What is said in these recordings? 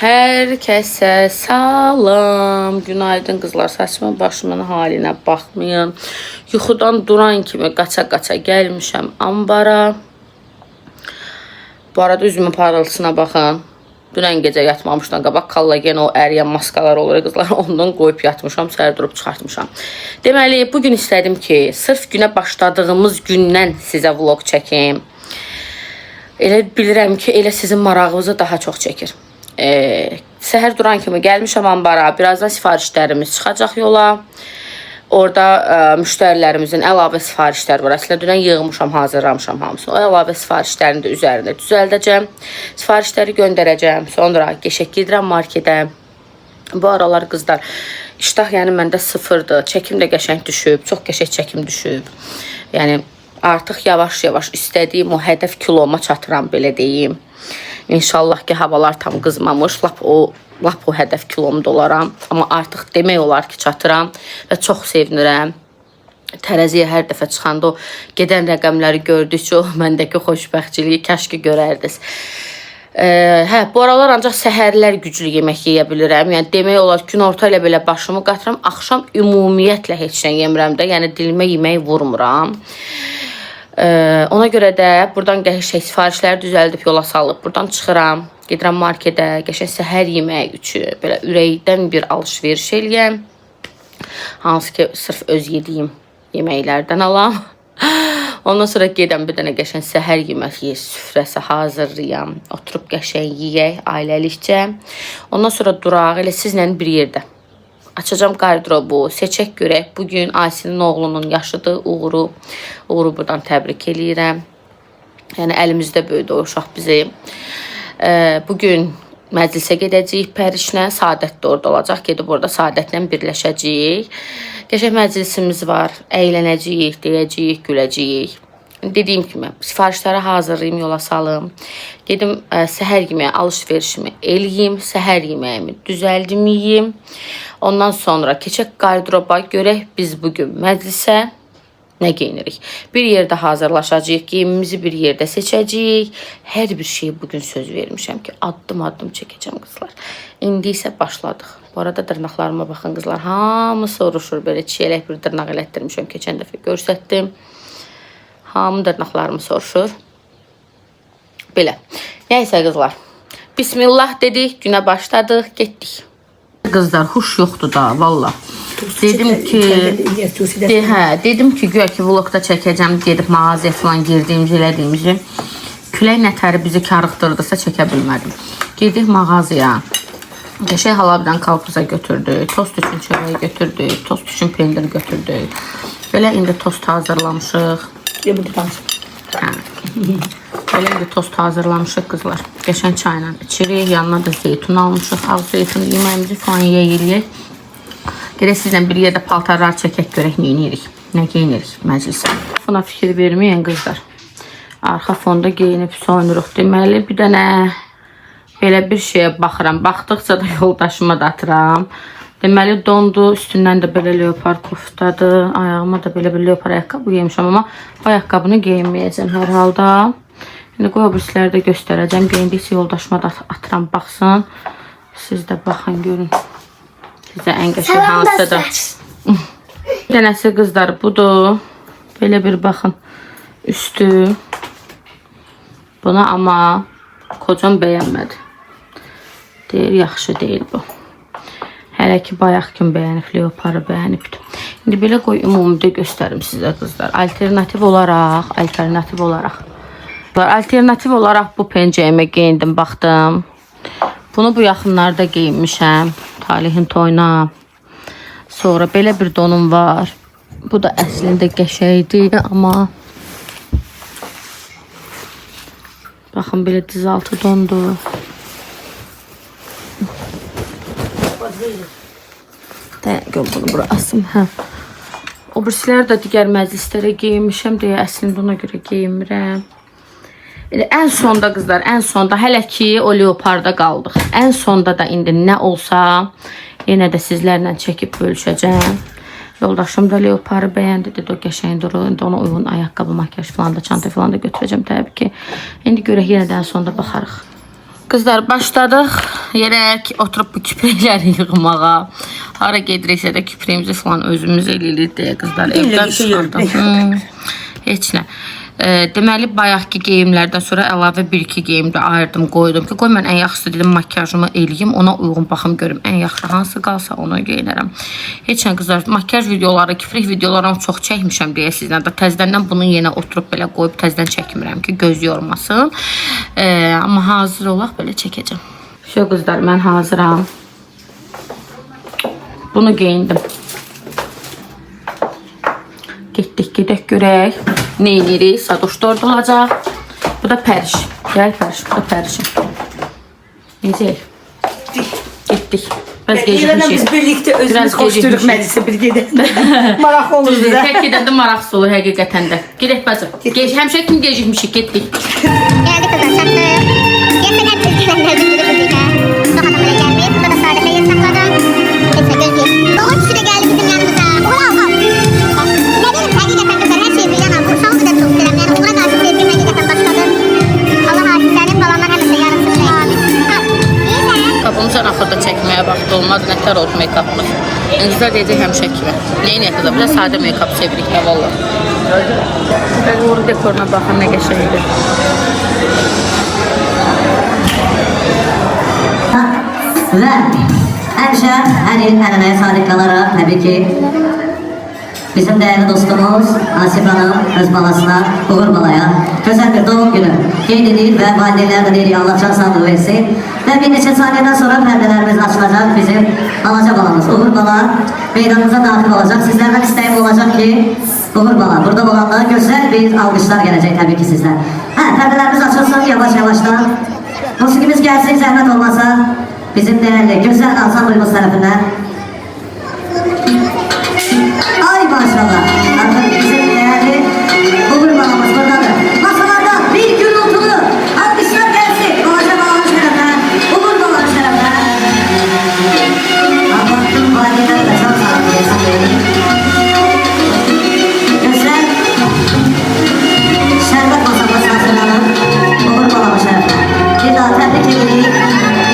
Herkese salam, günaydın kızlar, saçma başımın haline baxmayın. Yuxudan duran kimi qaça-qaça gəlmişəm ambara. Bu arada üzümün parıltısına baxın. Dünən gecə yatmamışdan qabaq kollagen o əriyən maskalar olur kızlar, ondan qoyub yatmışam, səhər durub çıxartmışam. Deməli, bugün istədim ki, sırf günə başladığımız gündən sizə vlog çəkim. Elə bilirəm ki, elə sizin marağınızı daha çox çəkir. Səhər duran kimi gəlmişəm ambara. Birazdan sifarişlərimiz çıxacaq yola. Orada müştərilərimizin əlavə sifarişləri var. Əslində dünən yığmışam, hazırlamışam hamısını. O əlavə sifarişlərini də üzərində düzəldəcəm. Sifarişləri göndərəcəm. Sonra geçək gedirəm marketə. Bu aralar qızlar iştah yəni məndə sıfırdır. Çəkim də qəşəng düşüb. Çox qəşəng çəkim düşüb. Yəni artıq yavaş-yavaş istədiyim o hədəf kiloma çatıram, belə deyim. İnşallah ki, havalar tam qızmamış, lap o hədəf kilomda olaram. Amma artıq demək olar ki, çatıram və çox sevinirəm. Tərəziyə hər dəfə çıxanda o gedən rəqəmləri gördükcə o məndəki xoşbəxtçiliyi kəşki görərdiniz. Bu aralar ancaq səhərlər güclü yemək yeyə bilirəm. Yəni demək olar ki, günorta ilə belə başımı qatıram, axşam ümumiyyətlə heç nə yemirəm də, yəni dilimə yemək vurmuram. Ona görə də buradan qəşəng sifarişləri düzəldib yola salıb buradan çıxıram, gedirəm marketə, qəşəng səhər yeməyi üçün belə ürəkdən bir alış-veriş eləyəm. Hansı ki, sırf öz yediyim yeməklərdən alam. Ondan sonra gedəm bir dənə qəşəng səhər yeməyi süfrəsi hazırlayam. Oturub qəşəng yeyək ailəlikcə. Ondan sonra duraq elə sizlə bir yerdə. Açacağım qardırobu, seçək görək. Bugün Aysinin oğlunun yaşıdır, Uğuru. Uğuru buradan təbrik eləyirəm. Yəni əlimizdə böyüdü o uşaq bizim. Bugün məclisə gedəcəyik Pərişlə. Saadət də orada olacaq. Gedib orada Saadətlə birləşəcəyik. Qəşəng məclisimiz var. Əylənəcəyik, deyəcəyik, güləcəyik. Dediyim kimi sifarişləri hazırlayayım, yola salım. Gedim səhər yeməyi alış-verişimi eləyim, səhər yeməyimi düzəldim yeyim. Ondan sonra keçək qardıroba, görək biz bugün məclisə nə geyinirik. Bir yerdə hazırlaşacağıq, geyimimizi bir yerdə seçəcəyik. Hər bir şeyi bugün söz vermişəm ki, addım-addım çəkəcəm qızlar. İndi isə başladıq. Bu arada dırnaqlarıma baxın qızlar, hamı soruşur, belə çiyələk bir dırnaq elətdirmişəm, keçən dəfə göstərdim. Hamı dırnaqlarımı soruşur. Belə. Nəysə qızlar. Bismillah dedik, günə başladıq, getdik. Qızlar, huş yoxdur da, valla. Dedim ki, güya ki vlogda çəkəcəm, gedib mağazaya falan girdiyimizi, elədiyimizi. Külək nətəri bizi karıqdırdısa çəkə bilmədim. Gedik mağazaya. Qəşəng halabdan kalpuza götürdük, tost üçün çörəyi götürdük, tost üçün pendir götürdük. Belə indi tost hazırlamışıq. Belə indi tost hazırlamışıq qızlar. Qəşəng çayla içirik, yanına da zeytun almışıq. Az zeytun yeməyimizi falan yeyirik. Gedək sizlə bir yerdə paltarlar çəkək görək nə yeyirik, nə geyinirik məclisə. Buna fikir verməyin qızlar. Arxa fonda geyinib soyunuruq deməli. Bir dənə belə bir şeyə baxıram. Baxdıqca da yoldaşıma da atıram. Deməli dondu, üstündən də belə leopar koftadır. Ayağıma da belə bir leopar ayaqqabı geymişəm, amma bu ayaqqabını geyinməyəcəm hər halda. İndi qoy o birisləri də göstərəcəm. Geyindikcə yoldaşıma da atıram, baxsın. Siz də baxın, görün. Sizə ən qəşəng hansıdır. Bir dənəsi qızlar budur. Belə bir baxın. Üstü. Buna amma kocam bəyənmədi. Deyir, yaxşı deyil bu. Hələ ki, bayaq kim bəyənib, leoparı bəyənibdir. İndi belə qoy, ümumidə göstərim sizə qızlar. Alternativ olaraq bu pencəyimə geyindim, baxdım. Bunu bu yaxınlarda geyinmişəm. Talihin toyuna. Sonra belə bir donum var. Bu da əslində qəşəkdir, amma baxın, belə dizaltı dondu. Bunu bura asım. O birisilər də digər məclislərə geyinmişəm deyə əslində ona görə geyinmirəm. Ən sonda qızlar, ən sonda hələ ki o leoparda qaldıq. Ən sonda da indi nə olsa yenə də sizlərlə çəkib bölüşəcəm. Yoldaşım da leoparı bəyəndi, dedi o qəşəng durur. İndi ona uyğun ayaqqabı, makyaj falan da, çanta falan da götürəcəm təbii ki. İndi görək yenə də ən sonda baxarıq. Kızlar başladıq. Yerək oturup bu küpürəkləri yığmağa. Hara gediriksə də küpürəyimizi falan özümüz eləyirik deyə qızlar evdən çıxardım. Heç nə. Deməli bayaqki geyimlərdən sonra əlavə 1-2 geyim də ayırdım, qoydum ki, qoy mən ən yaxşısı dedim makyajımı eləyim, ona uyğun baxım görüm. Ən yaxşı hansı qalsa onu geyinərəm. Heç nə qızlar, makyaj videoları, küfrük videolarını çox çəkmişəm deyə sizdən də təzədən bunu yenə oturub belə qoyub təzədən çəkmirəm ki, göz yormasın. Amma hazır olaq belə çəkəcəm. Şu qızlar, mən hazıram. Bunu geyindim. Getdik, gedək görək. Ne edirik? Sadoş da orada olacaq. Bu da Pəriş. Gəl Pəriş, bu da Pərişim. Necə? Getdik. Biraz gecikmişik. Biz birlikte özümüz koşturuq məclisə bir gedəndə. Maraqlı olur bizə. Tək gedəndə maraqsız olur həqiqətən də. Gedək bacım. Həmişə kimi gecikmişik, getdik. Geldik kızlar, çattık. Gerçekten izleyenler bizi birlikte. Çok adamlara gelmeyiz. Burada da sadece yer sakladım. Neyse gözleyeyim. Doğru kişi de geldi bizim yanımıza. Ulan ne diyelim hakikaten kızlar her şeyi bilen ama uşağı da çok selam. Yani Uğur'a karşı sevgim hakikaten başladı. Allah hafif senin balanlar hemen de yarınsın. Kapını sən axırda çəkməyə vaxt olmaz. Nətər oldu make-upımız. Qızlar deyəcək həmişə kimi. Neyin yaxıda? Biraz sadə make-up sevirik də valla. Bəli, Uğur dekoruna baxın nə qəşəngdir. Ve həmişə hər il ənənəyə sadiq qalaraq təbii ki bizim değerli dostumuz Asif Hanım öz balasına, Uğur balaya güzel bir doğum günü qeyd edir və valideynlər də deyirik Allah can sağlığı versin. Və bir neçə saniyədən sonra pərdələrimiz açılacaq. Bizim balaca balamız Uğur bala meydanımıza daxil olacaq. Sizlərdən istəyim olacaq ki Uğur bala burada olanlara gözəl bir alqışlar gələcək təbii ki sizdən. Pərdələrimiz açılsın yavaş yavaşdan. Musiqimiz gəlsin zəhmət olmasa. Bizim değerli güzel ansamblımız tarafından. Ay maşallah. Artık bizim değerli Uğur balamız buradadır. Masalardan bir gürültülü alkışlar gelsin. Balaca balanın şerefine, Uğur balanın şerefine. Allah'ın valideleri de çok sağlıklı yaşayın. Güzel şerbet masamız hazırlanır. Uğur balamın şerefine. Bir daha tebrik edeyim.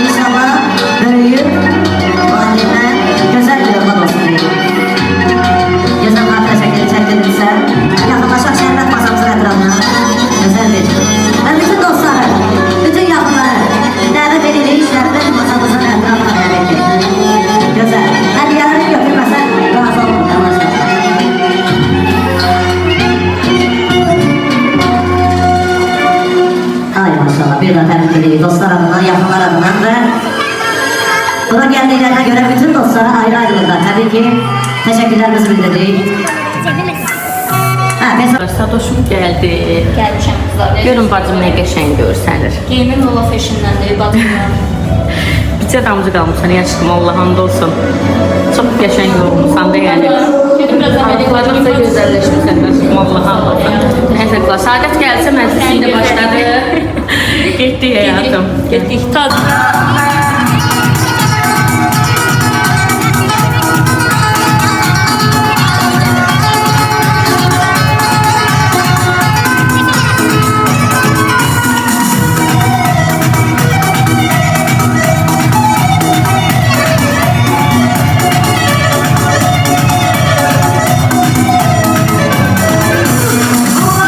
İnşallah böyüyüp valideme güzel bir yoldan olsun diyelim. Güzel kartla şekeri çektirirse yakınlaşak şerbet masamızın etrafına güzel bir ve bütün dostları, bütün yakınları davet edilir şerbet masamızın etrafına davet edilir. Güzel. Hediyelerini götürmesen razı olun. Ay maşallah. Bir daha tebrik edeyim dostlar adından, yakınlar adından ve buna geldiklerine göre bütün dostlara ayrı ayrılıklar. Tabii ki teşekkürlerimizi bildirdik. Sadoşum gəldi. Gəlmişəm qızlar. Görün bacım nə qəşəng görsənir. Geyimim Lola Fashion'dandır, baxmıyorum. Bircə damcı qalmışsan, yaşım Allah and olsun. Çox qəşəng olmuşsan da yəni. Dedim biraz əməli Bacım da gözəlləşmişsən, yaşım Allah and olsun. Nəysə qızlar, Saadət gəlsə məclisi indi başladı. Getdik həyatım. Getdik. Tadı. Oh,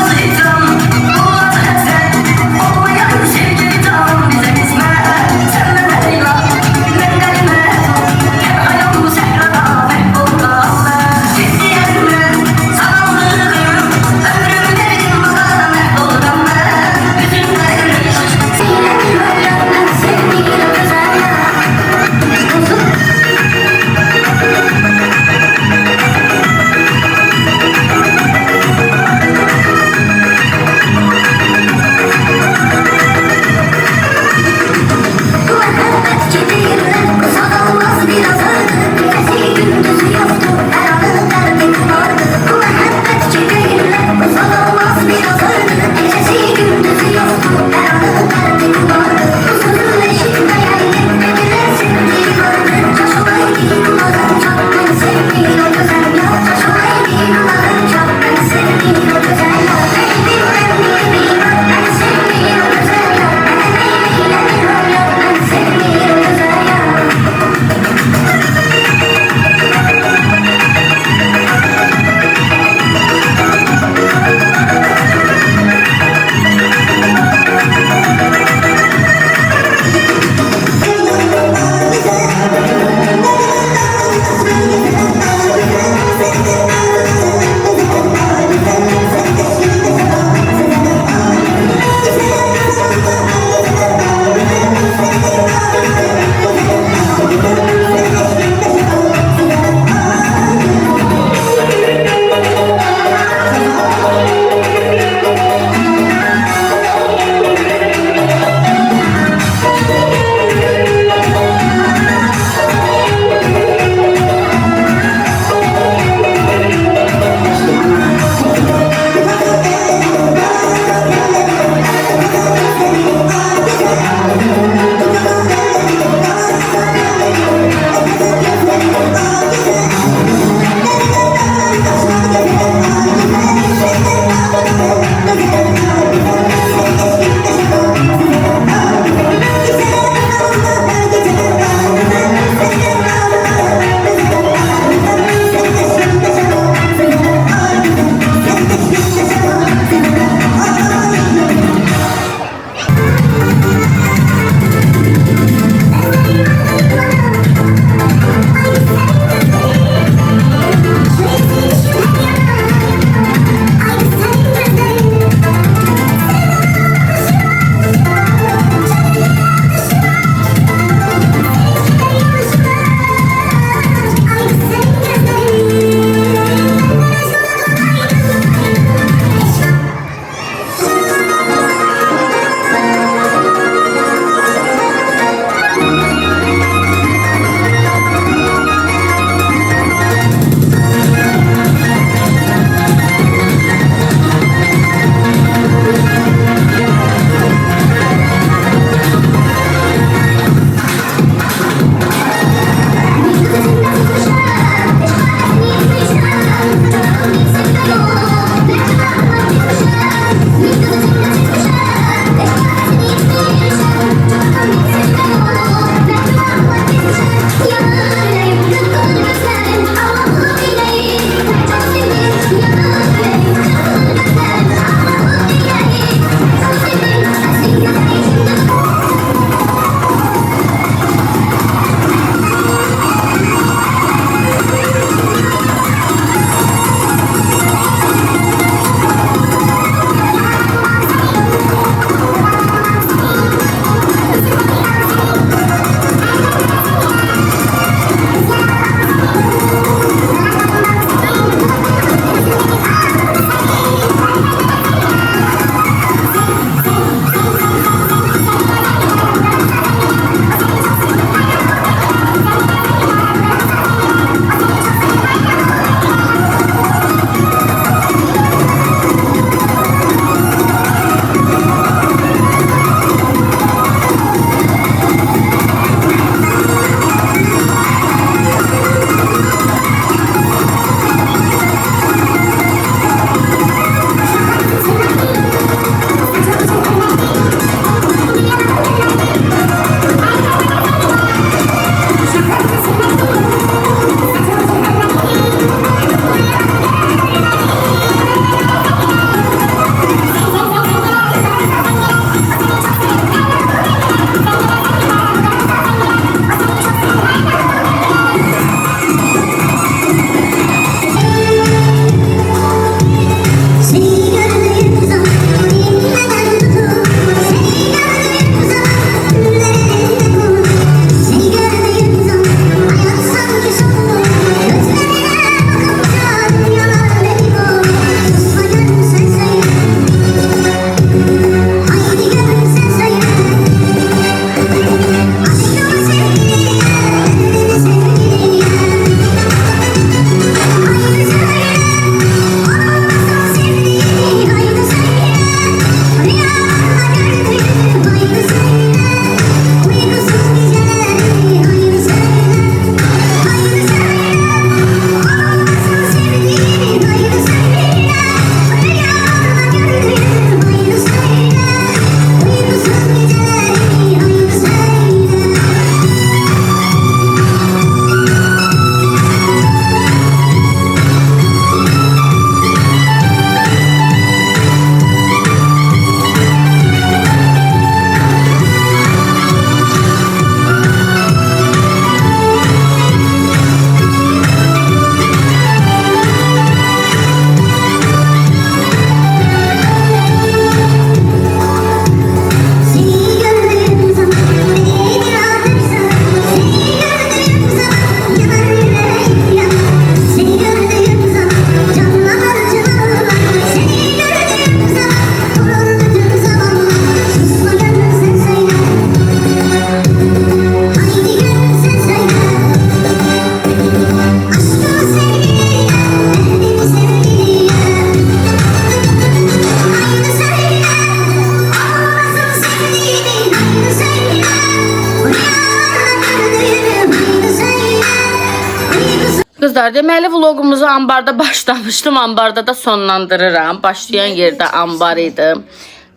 Qızlar, deməli vloqumuzu ambarda başlamışdım. Ambarda da sonlandırıram. Başlayan yerdə ambar idi.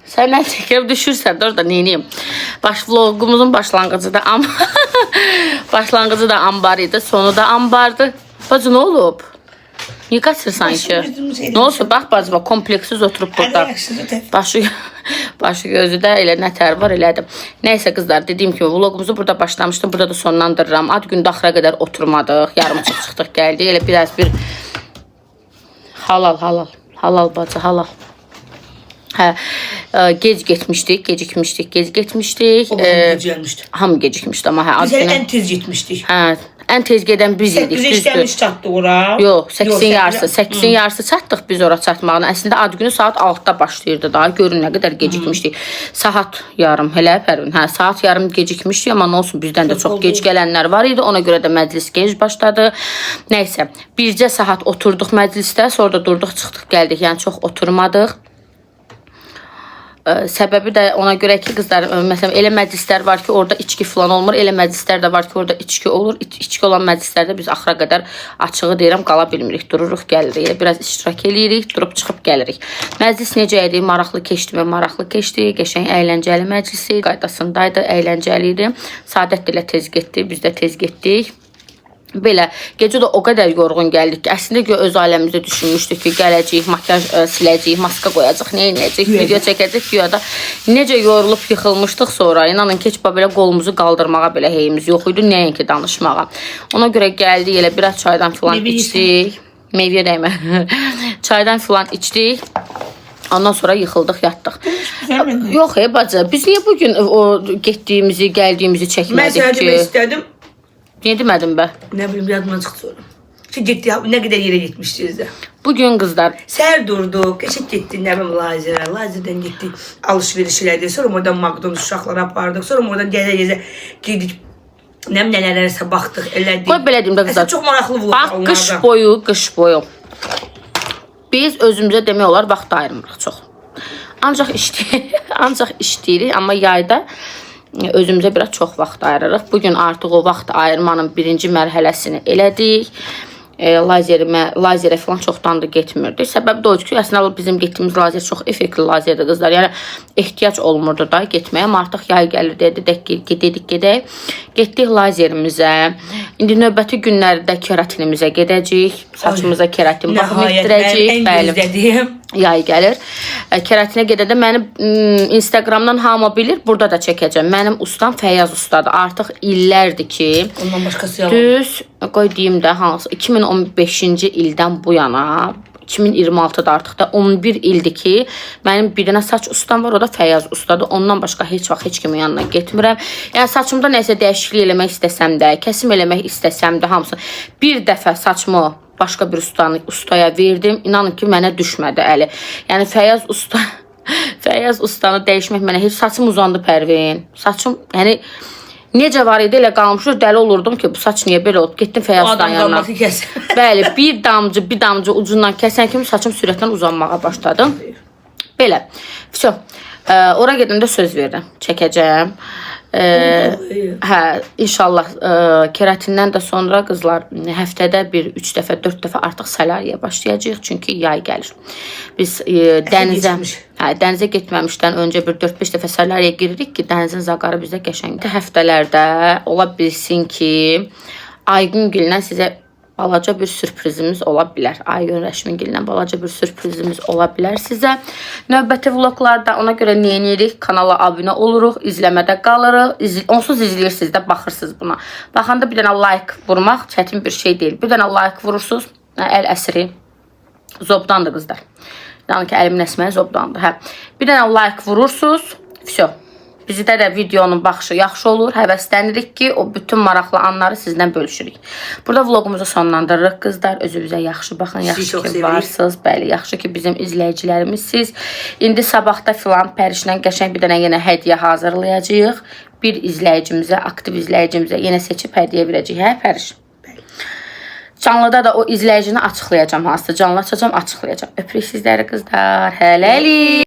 Sən nə çəkib düşürsən də orada neyniyim? Vloqumuzun başlanğıcı da başlanğıcı da ambar idi. Sonu da ambardı. Bacı nə olub? Niyə qaçırsan ki? Nə olsun? Bax bacı, bax kompleksiz oturub burada. Başı gözü də elə nətər var elədim. Nəysə qızlar, dediyim kimi vloqumuzu burada başlamışdım. Burada da sonlandırıram. Ad gündə axıra qədər oturmadıq. Yarım çıxdıq gəldik. Elə biraz bir halal bacı, halal. Hə, gec getmişdik. O gec gəlmişdi. Hamı gecikmişdi amma hə. Biz ən tez getmişdik. Hə, ən tez gedən biz idik. 8-ə işləmiş çatdıq ora. Yox, 8-in yarısı çatdıq biz ora çatmağına. Əslində ad günü saat 6-da başlayırdı da. Görün nə qədər gecikmişdik. Saat yarım, elə Pərvin. Hə, saat yarım gecikmişdik, amma nə olsun, bizdən də çox gec gələnlər var idi. Ona görə də məclis gec başladı. Nəysə, bircə saat oturduq məclisdə, sonra da durduq, çıxdıq, gəldik. Yəni çox oturmadıq. Səbəbi də ona görə ki, qızlar, məsələn, elə məclislər var ki, orada içki falan olmur. Elə məclislər də var ki, orada içki olur. İçki olan məclislərdə biz axıra qədər açığı deyirəm, qala bilmirik. Dururuq, gəlirik. Elə biraz iştirak eləyirik, durub çıxıb gəlirik. Məclis necə idi? Maraqlı keçdi mi? Maraqlı keçdi. Qəşəng, əyləncəli məclis idi. Qaydasındaydı, əyləncəli idi. Sadət də elə tez getdi, biz də tez getdik. Belə, gecə də o qədər yorğun gəldik ki, əslində öz ailəmizdə düşünmüşdük ki, gələcəyik, makyaj siləcəyik, maska qoyacaq, nə edəcəyik, video çəkəcək ki, ya da necə yorulub yıxılmışdıq sonra. İnanın ki, heç belə qolumuzu qaldırmağa belə heyimiz yox idi, nəinki danışmağa. Ona görə gəldik, elə biraz çaydan filan içdik. Meyvə dəymə. Çaydan filan içdik. Ondan sonra yıxıldıq, yatdıq. Yox, bacı, biz niyə bugün o getdiyimizi, gəldiyimizi çəkmədik ki? Mən sənə demək istədim. Niyə demədim bə? Nə bilim, yadımdan çıxdı sonra. Getdi, nə qədər yerə getmişdiniz də. Bugün qızlar. Səhər durduq, keçib getdik, nə bilim, Lazerə. Lazerdən getdik, alışveriş elədik. Sonra oradan McDonald's uşaqları apardıq. Sonra oradan gəzə-gəzə gedik. Nələrsə baxdıq, elədik. Qoy belə deyim də qızlar. Çox maraqlı vlog onlardan. Bax, qış boyu. Biz özümüzə demək olar vaxt ayırmırıq çox. Ancaq işləyirik, amma yayda özümüzə biraz çox vaxt ayırırıq. Bugün artıq o vaxt ayırmanın birinci mərhələsini elədik. Lazerə falan çoxdan da getmirdik. Səbəbi də o ki, əslində bizim getdiyimiz lazer çox effektli lazerdir qızlar. Yəni, ehtiyac olmurdu da getməyə. Amma artıq yay gəlir dedik, gedək. Getdik lazerimizə. İndi növbəti günlərdə keratinimizə gedəcəyik. Saçımıza keratin baxım etdirəcəyik. Bəli, yay gəlir. Keratinə gedəndə mənim Instagramdan hamı bilir, burada da çəkəcəm. Mənim ustam Fəyyaz ustadır. Artıq illərdir ki, ondan başqası yalan. Düz, qoy deyim də hansı, 2015-ci ildən bu yana, 2026-da artıq da 11 ildir ki, mənim bir dənə saç ustam var, o da Fəyyaz ustadır. Ondan başqa heç vaxt heç kimin yanına getmirəm. Yəni, saçımda nəsə dəyişiklik eləmək istəsəm də, kəsim eləmək istəsəm də, hamısı. Bir dəfə saçımı başqa bir ustaya verdim. İnanın ki, mənə düşmədi əli. Yəni, Fəyyaz ustanı dəyişmək mənə heç saçım uzandı Pərvin. Saçım, yəni, necə var idi, elə qalmışır, dəli olurdum ki, bu saç niyə belə oldu? Getdim Fəyyaz ustanın yanına. Bəli, bir damcı ucundan kəsən kimi saçım sürətlə uzanmağa başladı. Belə. Всё. Ora gedəndə söz verdim. Çəkəcəm. Hə, inşallah keratindən də sonra qızlar həftədə 3 dəfə, 4 dəfə artıq salariyaya başlayacağıq. Çünki yay gəlir. Biz dənizə getməmişdən öncə bir 4-5 dəfə salariyaya giririk ki, dənizin zaqarı bizdə qəşəngdir. Həftələrdə ola bilsin ki, Aygüngildən sizə balaca bir sürprizimiz ola bilər. Aygün Rəşmingildən balaca bir sürprizimiz ola bilər sizə. Növbəti vloglarda ona görə nə edirik? Kanala abunə oluruq, izləmədə qalırıq. Onsuz izləyirsiniz də, baxırsınız buna. Baxanda bir dənə like vurmaq çətin bir şey deyil. Bir dənə like vurursunuz, əl əsri zobdandır qızlar. Yəni ki, əlimin əsməyi zobdandır. Hə. Bir dənə like vurursunuz, всё. Bizdə də videonun baxışı yaxşı olur. Həvəslənirik ki, o bütün maraqlı anları sizdən bölüşürük. Burada vlogumuzu sonlandırırıq qızlar. Özünüzə yaxşı baxın, yaxşı ki varsınız. Bəli, yaxşı ki bizim izləyicilərimizsiz. İndi sabahda filan Pərişlə qəşəng bir dənə yenə hədiyyə hazırlayacağıq. Bir izləyicimizə, aktiv izləyicimizə yenə seçib hədiyyə verəcəyik. Hə, Pəriş? Canlıda da o izləyicini açıqlayacağım. Hansısa canlı açacağım, açıqlayacağım. Öpürük sizləri qızlar. Hələlik.